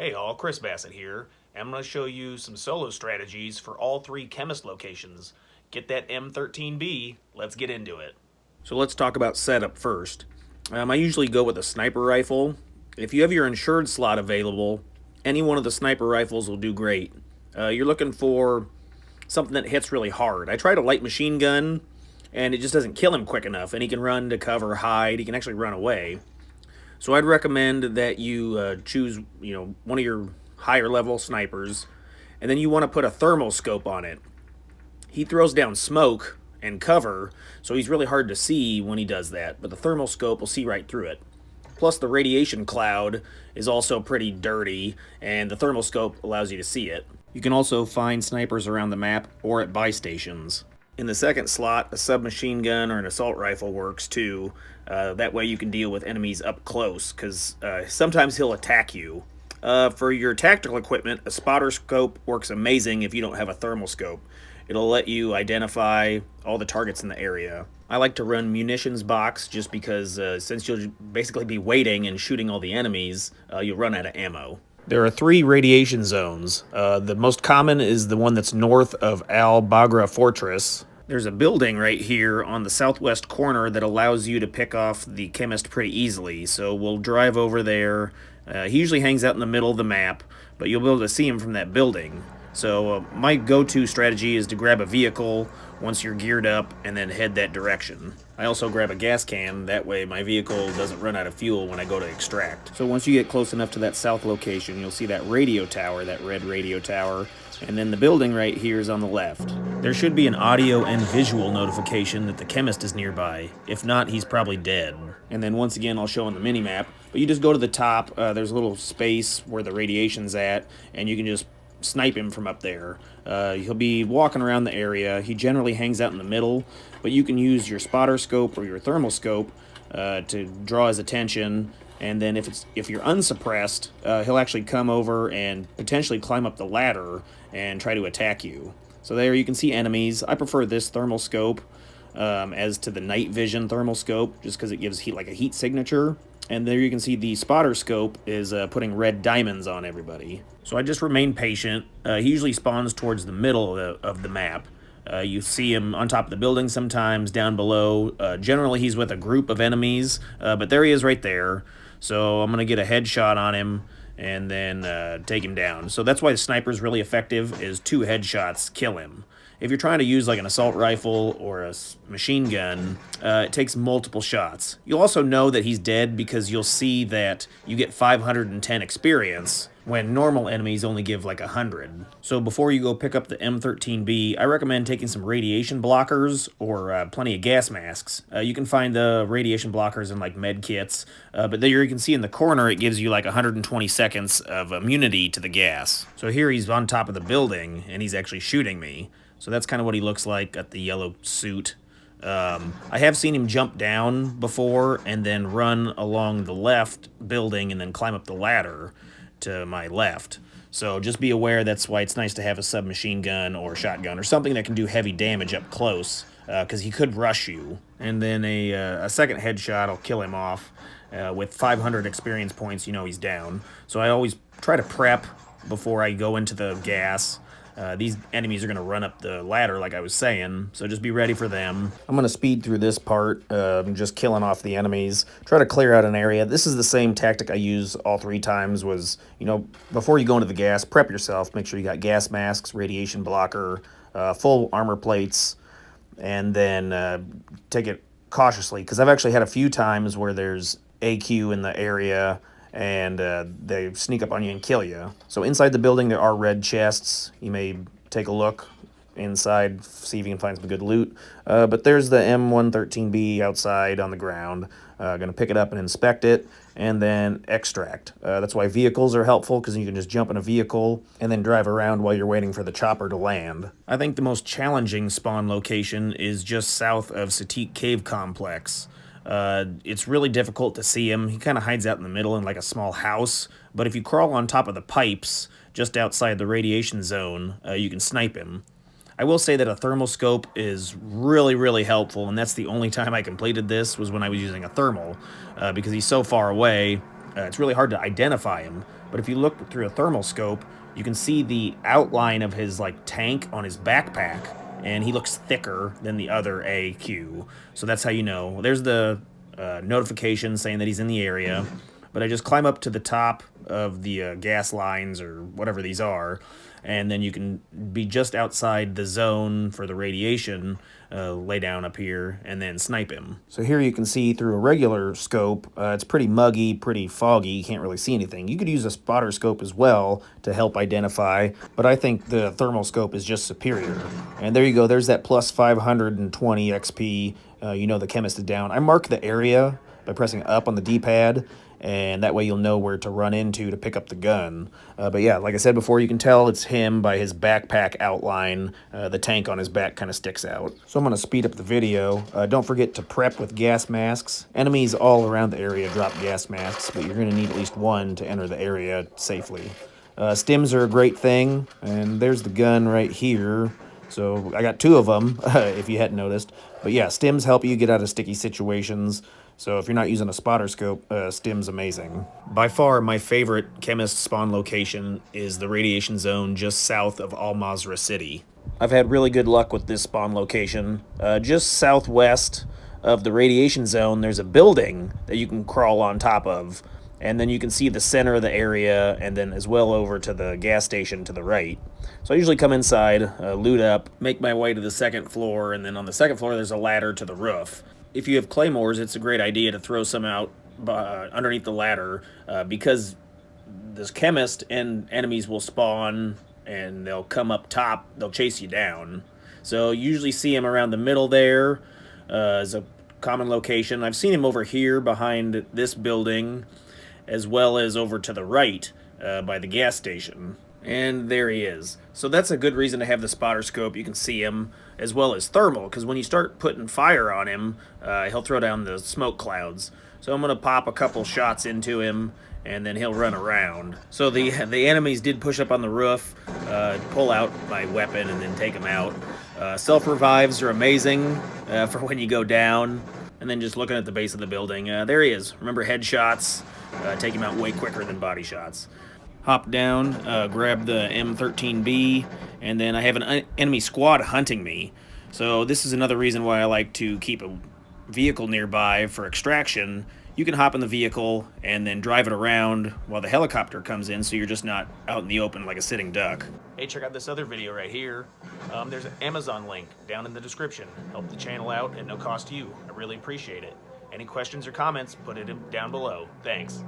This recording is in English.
Hey all, Chris Bassett here. I'm going to show you some solo strategies for all three Chemist locations. Get that M13B, let's get into it. So let's talk about setup first. I usually go with a sniper rifle. If you have your insured slot available, any one of the sniper rifles will do great. You're looking for something that hits really hard. I tried a light machine gun, and it just doesn't kill him quick enough, and he can run to cover, hide, he can actually run away. So I'd recommend that you choose, one of your higher level snipers, and then you want to put a thermal scope on it. He throws down smoke and cover, so he's really hard to see when he does that, but the thermal scope will see right through it. Plus the radiation cloud is also pretty dirty, and the thermal scope allows you to see it. You can also find snipers around the map or at buy stations. In the second slot, a submachine gun or an assault rifle works too. That way you can deal with enemies up close, because sometimes he'll attack you. For your tactical equipment, a spotter scope works amazing if you don't have a thermal scope. It'll let you identify all the targets in the area. I like to run munitions box just because since you'll basically be waiting and shooting all the enemies, you'll run out of ammo. There are three radiation zones. The most common is the one that's north of Al Bagra Fortress. There's a building right here on the southwest corner that allows you to pick off the Chemist pretty easily, so we'll drive over there. He usually hangs out in the middle of the map, but you'll be able to see him from that building. So my go-to strategy is to grab a vehicle once you're geared up and then head that direction. I also grab a gas can, that way my vehicle doesn't run out of fuel when I go to extract. So once you get close enough to that south location, you'll see that radio tower, that red radio tower, and then the building right here is on the left. There should be an audio and visual notification that the Chemist is nearby. If not, he's probably dead. And then once again, I'll show on the mini-map, but you just go to the top, there's a little space where the radiation's at, and you can just snipe him from up there. He'll be walking around the area. He generally hangs out in the middle, but you can use your spotter scope or your thermal scope to draw his attention. And then if you're unsuppressed, he'll actually come over and potentially climb up the ladder and try to attack you. So there you can see enemies. I prefer this thermal scope as to the night vision thermal scope, just because it gives heat, like a heat signature. And there you can see the spotter scope is putting red diamonds on everybody. So I just remain patient. He usually spawns towards the middle of the map. You see him on top of the building sometimes, down below. Generally he's with a group of enemies, but there he is right there. So I'm going to get a headshot on him and then take him down. So that's why the sniper is really effective, is 2 headshots kill him. If you're trying to use like an assault rifle or a machine gun, it takes multiple shots. You'll also know that he's dead because you'll see that you get 510 experience when normal enemies only give like 100. So before you go pick up the M13B, I recommend taking some radiation blockers or plenty of gas masks. You can find the radiation blockers in like med kits, but there you can see in the corner it gives you like 120 seconds of immunity to the gas. So here he's on top of the building and he's actually shooting me. So that's kind of what he looks like, got the yellow suit. I have seen him jump down before and then run along the left building and then climb up the ladder to my left. So just be aware, that's why it's nice to have a submachine gun or shotgun or something that can do heavy damage up close, because he could rush you. And then a second headshot will kill him off. With 500 experience points, you know he's down. So I always try to prep before I go into the gas. These enemies are going to run up the ladder, like I was saying, so just be ready for them. I'm going to speed through this part, just killing off the enemies. Try to clear out an area. This is the same tactic I use all 3 times was, before you go into the gas, prep yourself. Make sure you got gas masks, radiation blocker, full armor plates, and then take it cautiously, because I've actually had a few times where there's AQ in the area, and they sneak up on you and kill you. So inside the building there are red chests. You may take a look inside, see if you can find some good loot. But there's the M13B outside on the ground. Gonna pick it up and inspect it, and then extract. That's why vehicles are helpful, because you can just jump in a vehicle and then drive around while you're waiting for the chopper to land. I think the most challenging spawn location is just south of Satik Cave Complex. It's really difficult to see him. He kind of hides out in the middle in like a small house, but if you crawl on top of the pipes just outside the radiation zone, you can snipe him. I will say that a thermal scope is really, really helpful, and that's the only time I completed this was when I was using a thermal, because he's so far away, it's really hard to identify him. But if you look through a thermal scope, you can see the outline of his like tank on his backpack, and he looks thicker than the other AQ. So that's how you know. There's the notification saying that he's in the area. But I just climb up to the top of the gas lines or whatever these are, and then you can be just outside the zone for the radiation, lay down up here, and then snipe him. So here you can see through a regular scope, it's pretty muggy, pretty foggy, you can't really see anything. You could use a spotter scope as well to help identify, but I think the thermal scope is just superior. And there you go, there's that plus 520 XP, you know the Chemist is down. I mark the area by pressing up on the D-pad, and that way you'll know where to run into to pick up the gun. But yeah, like I said before, you can tell it's him by his backpack outline. The tank on his back kind of sticks out. So I'm going to speed up the video. Don't forget to prep with gas masks. Enemies all around the area drop gas masks, but you're going to need at least one to enter the area safely. Stims are a great thing, and there's the gun right here. So I got two of them, if you hadn't noticed. But yeah, stims help you get out of sticky situations. So if you're not using a spotter scope, stim's amazing. By far, my favorite Chemist spawn location is the radiation zone just south of Al Mazrah City. I've had really good luck with this spawn location. Just southwest of the radiation zone, there's a building that you can crawl on top of. And then you can see the center of the area, and then as well over to the gas station to the right. So I usually come inside, loot up, make my way to the second floor, and then on the second floor there's a ladder to the roof. If you have claymores, it's a great idea to throw some out underneath the ladder, because this Chemist and enemies will spawn, and they'll come up top, they'll chase you down. So you usually see him around the middle there, as a common location. I've seen him over here behind this building, as well as over to the right by the gas station. And there he is. So that's a good reason to have the spotter scope. You can see him, as well as thermal, because when you start putting fire on him, he'll throw down the smoke clouds. So I'm going to pop a couple shots into him, and then he'll run around. So the enemies did push up on the roof, pull out my weapon, and then take him out. Self-revives are amazing for when you go down. And then just looking at the base of the building, there he is. Remember, headshots take him out way quicker than body shots. Hop down, grab the M13B, and then I have an enemy squad hunting me. So this is another reason why I like to keep a vehicle nearby for extraction. You can hop in the vehicle and then drive it around while the helicopter comes in, so you're just not out in the open like a sitting duck. Hey, check out this other video right here. There's an Amazon link down in the description. Help the channel out at no cost to you. I really appreciate it. Any questions or comments, put it down below. Thanks.